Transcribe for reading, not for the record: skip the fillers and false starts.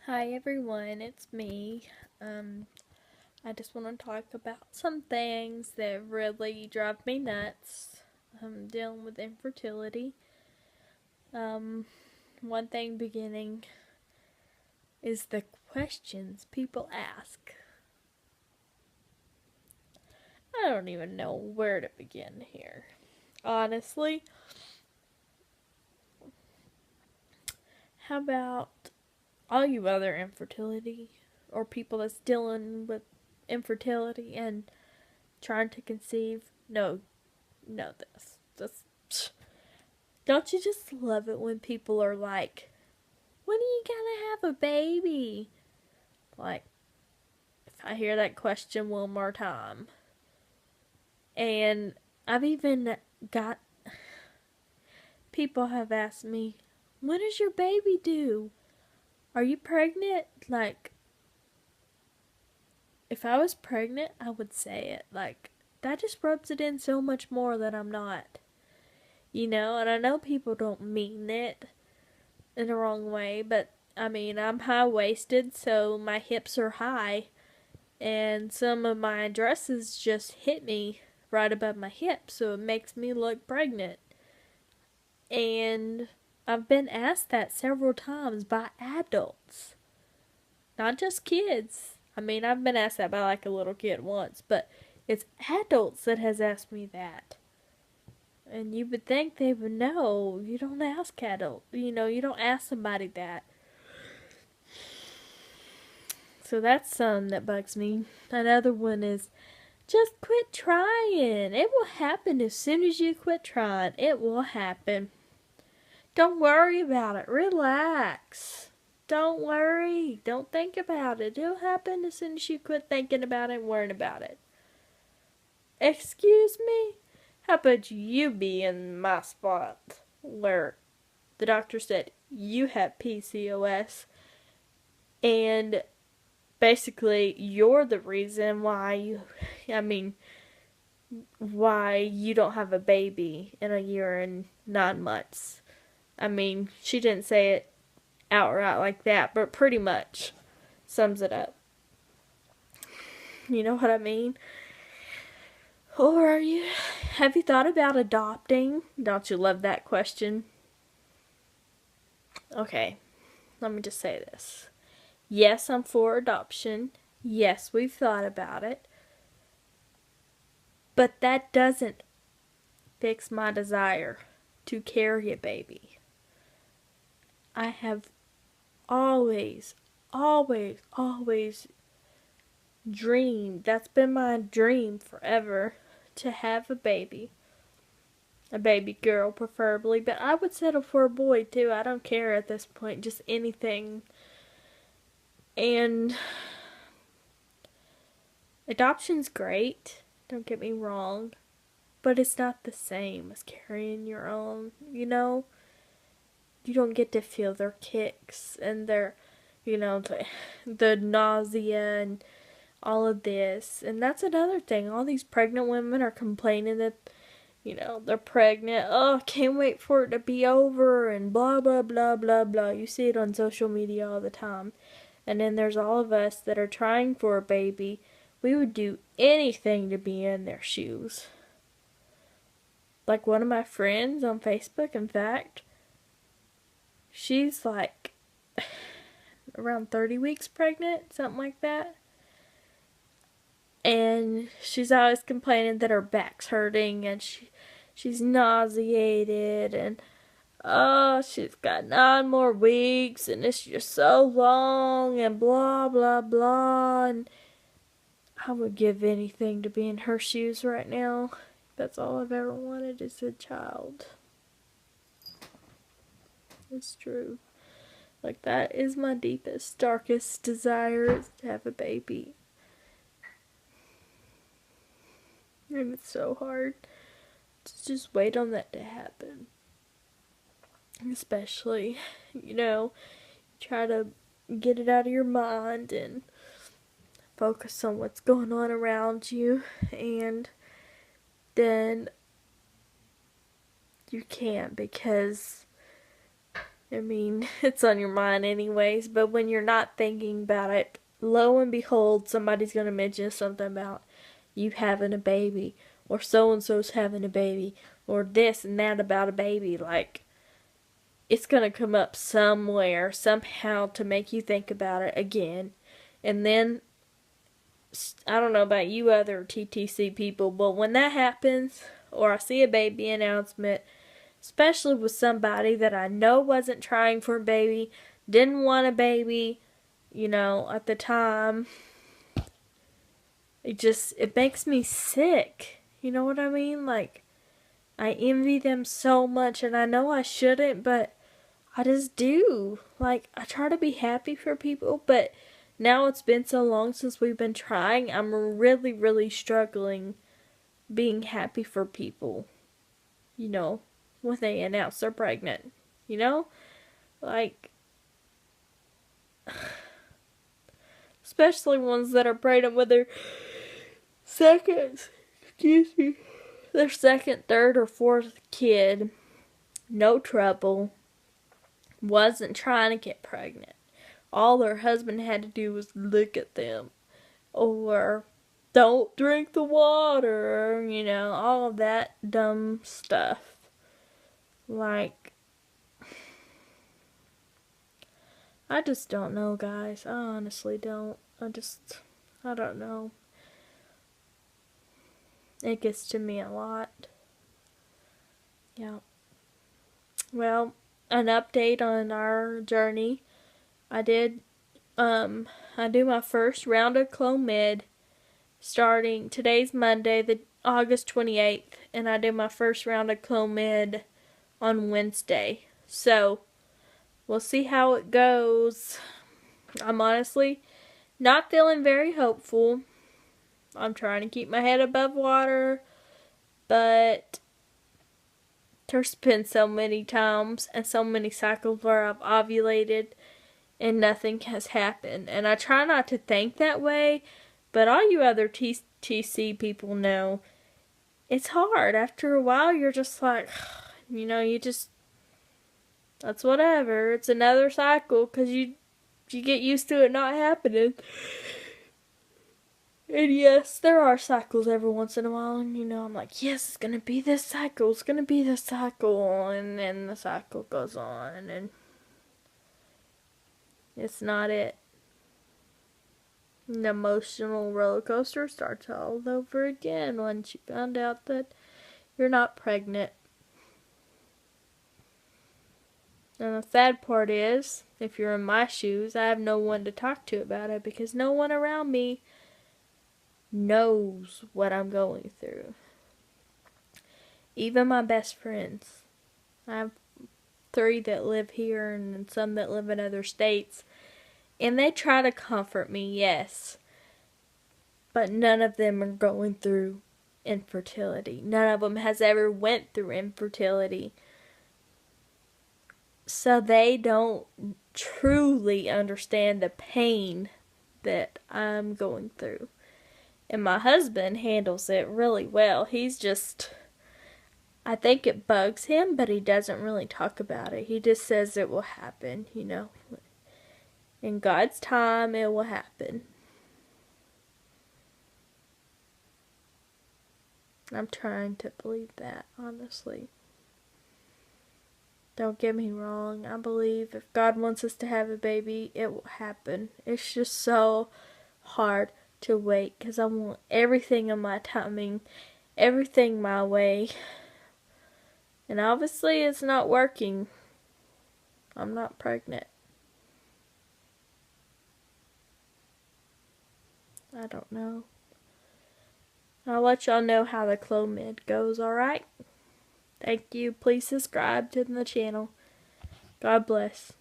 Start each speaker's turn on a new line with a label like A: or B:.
A: Hi everyone, it's me. I just want to talk about some things that really drive me nuts. Dealing with infertility. Um, One thing beginning is the questions people ask. I don't even know where to begin here. Honestly, how about all you other infertility or people that's dealing with infertility and trying to conceive? No, this. Don't you just love it when people are like, when are you gonna have a baby? Like, if I hear that question one more time. And I've even got people have asked me, when is your baby due? Are you pregnant? Like, if I was pregnant, I would say it. Like, that just rubs it in so much more that I'm not. And I know people don't mean it in the wrong way, but I mean, I'm high waisted, so my hips are high, and some of my dresses just hit me right above my hips, so it makes me look pregnant. And I've been asked that several times by adults, not just kids. I mean, I've been asked that by like a little kid once, but it's adults that has asked me that. And you would think they would know. You don't ask adults. You don't ask somebody that. So that's something that bugs me. Another one is just quit trying. It will happen as soon as you quit trying. It will happen. Don't worry about it. Relax. Don't worry. Don't think about it. It'll happen as soon as you quit thinking about it and worrying about it. Excuse me? How about you be in my spot where the doctor said you have PCOS and basically you're the reason why you don't have a baby in a year and 9 months. I mean, she didn't say it outright like that, but pretty much sums it up. You know what I mean? Or have you thought about adopting? Don't you love that question? Okay, let me just say this. Yes, I'm for adoption. Yes, we've thought about it. But that doesn't fix my desire to carry a baby. I have always, always, always dreamed. That's been my dream forever, to have a baby. A baby girl, preferably. But I would settle for a boy, too. I don't care at this point. Just anything. And adoption's great. Don't get me wrong. But it's not the same as carrying your own, You don't get to feel their kicks and the nausea and all of this. And that's another thing. All these pregnant women are complaining that, they're pregnant. Oh, can't wait for it to be over and blah, blah, blah, blah, blah. You see it on social media all the time. And then there's all of us that are trying for a baby. We would do anything to be in their shoes. Like one of my friends on Facebook, in fact, she's like around 30 weeks pregnant, something like that. And she's always complaining that her back's hurting and she's nauseated and she's got 9 more weeks and it's just so long and blah blah blah. And I would give anything to be in her shoes right now. That's all I've ever wanted is a child. It's true. Like, that is my deepest, darkest desire, is to have a baby. And it's so hard to just wait on that to happen. Especially, try to get it out of your mind and focus on what's going on around you. And then you can't, because I mean, it's on your mind anyways, but when you're not thinking about it, lo and behold, somebody's going to mention something about you having a baby, or so-and-so's having a baby, or this and that about a baby. Like, it's going to come up somewhere, somehow, to make you think about it again. And then, I don't know about you other TTC people, but when that happens, or I see a baby announcement, especially with somebody that I know wasn't trying for a baby, didn't want a baby, at the time, it makes me sick. You know what I mean? Like, I envy them so much, and I know I shouldn't, but I just do. Like, I try to be happy for people, but now it's been so long since we've been trying, I'm really, really struggling being happy for people, when they announce they're pregnant, Like, especially ones that are pregnant with their their second, third, or fourth kid, no trouble, wasn't trying to get pregnant. All their husband had to do was look at them, or don't drink the water, all of that dumb stuff. Like, I just don't know, guys. I honestly don't. I don't know. It gets to me a lot. Yeah. Well, an update on our journey. I do my first round of Clomid starting, today's Monday, the August 28th, and I do my first round of Clomid on Wednesday. So, we'll see how it goes. I'm honestly not feeling very hopeful. I'm trying to keep my head above water, but there's been so many times and so many cycles where I've ovulated and nothing has happened. And I try not to think that way, but all you other TTC people know, it's hard. After a while, you're just like, that's whatever. It's another cycle, because you get used to it not happening. And yes, there are cycles every once in a while, and I'm like, yes, it's gonna be this cycle, and then the cycle goes on, and it's not it. An emotional roller coaster starts all over again once you found out that you're not pregnant. And the sad part is, if you're in my shoes, I have no one to talk to about it, because no one around me knows what I'm going through. Even my best friends. I have 3 that live here and some that live in other states. And they try to comfort me, yes. But none of them are going through infertility. None of them has ever went through infertility. So they don't truly understand the pain that I'm going through. And my husband handles it really well. He's just, I think it bugs him, but he doesn't really talk about it. He just says it will happen, In God's time, it will happen. I'm trying to believe that, honestly. Don't get me wrong. I believe if God wants us to have a baby, it will happen. It's just so hard to wait, because I want everything in my timing, everything my way. And obviously it's not working. I'm not pregnant. I don't know. I'll let y'all know how the Clomid goes, alright? Thank you. Please subscribe to the channel. God bless.